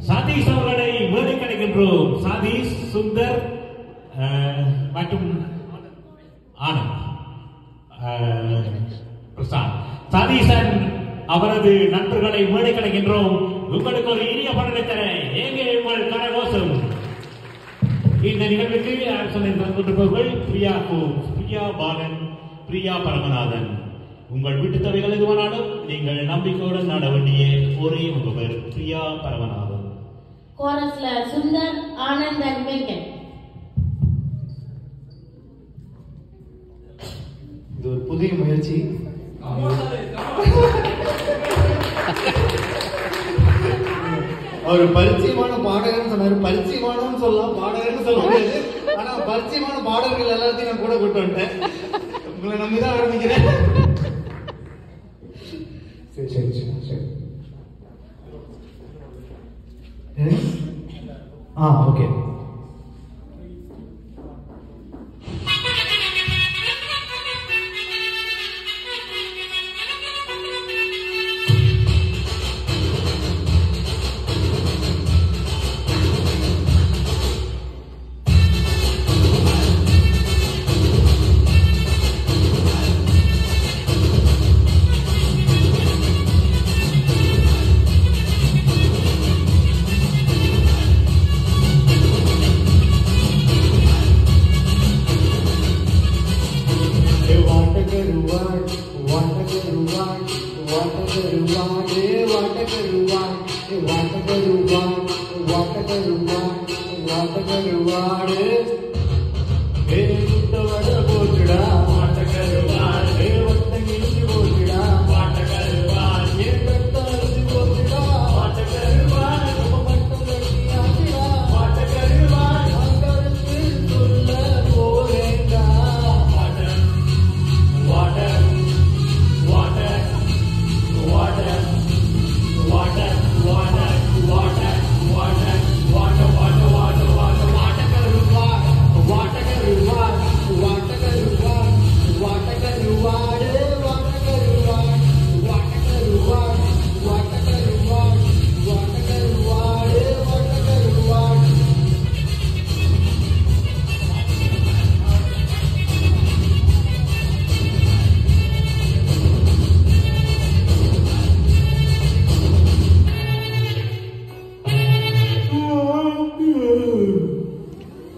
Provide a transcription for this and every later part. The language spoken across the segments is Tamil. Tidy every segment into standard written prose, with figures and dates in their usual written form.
சதீஷ் அவர்களை மேடை கிடைக்கின்றோம். சதீஷ், சுந்தர் மற்றும் ஆனந்த் பிரசாத். சதீஷன் அவரது நண்பர்களை மேடை கிடைக்கின்றோம். உங்களுக்கு ஒரு இனிய பலனை தர ஏங்கே உங்கள் கரகோஷம். இந்த நிகழ்வுக்கு ஆலோசனை தந்திருப்பவர்கள் பிரியா பாலன், பிரியா பரமநாதன். உங்கள் வீட்டு தேவைகள் எதுவானாலும் நீங்கள் நம்பிக்கையுடன் நாட வேண்டிய ஒரே முகவர் பிரியா பரமநாதன். கோரஸ்ல சுந்தர், ஆனந்த் and வெங்கட். இது ஒரு புதிய முயற்சி. அவர் பரிச்சயமான பாடகர்னு சொன்னாரு. பரிச்சயமானு சொல்லலாம், பாடகர்னு சொல்ல முடியாது. ஆனா பரிச்சயமான பாடல்கள் எல்லாத்தையும் நான் கூட கூட்டு வந்துட்டேன். உங்களை நம்பிதான் ஆரம்பிக்கிறேன். சரி சரி சரி சரி. ஓகே.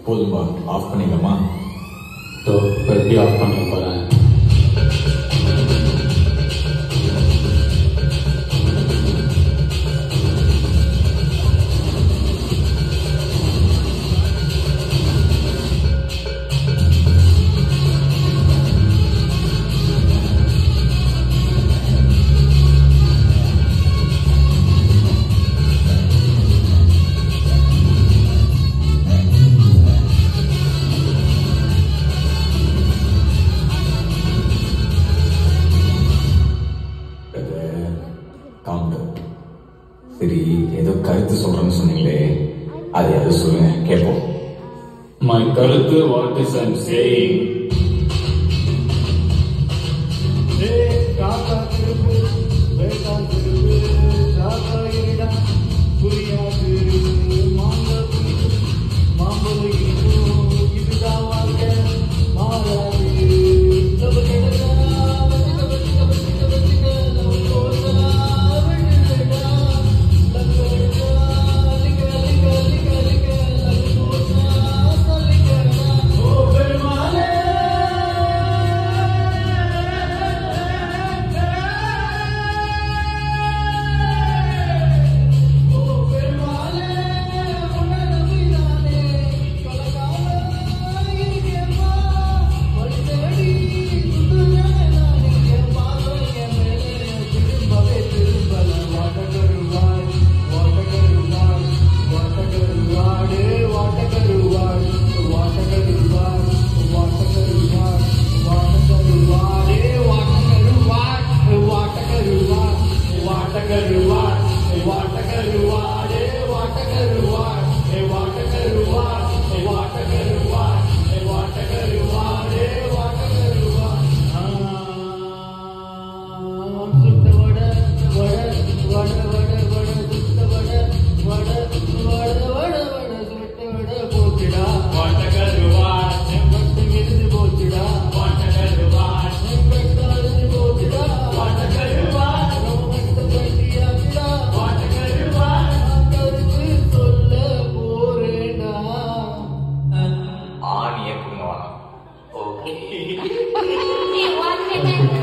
போதும்பா, ஆஃப் பண்ணிக்கலாமா? எப்படி ஆஃப் பண்ண போறேன்? சரி, ஏதோ கருத்து சொல்றேன்னு சொன்னீங்களே, அது எதை சொல்லுங்க கேட்போம். My கருத்து, what is I'm saying? காக்கா திருப்பு, வேட்டா திருப்பு, சாக்கா இருடா, புரியாது மாம்பழம் இதுதான் வாழ்க்கை, மாறாது Oh, Okay. Okay, 1 minute.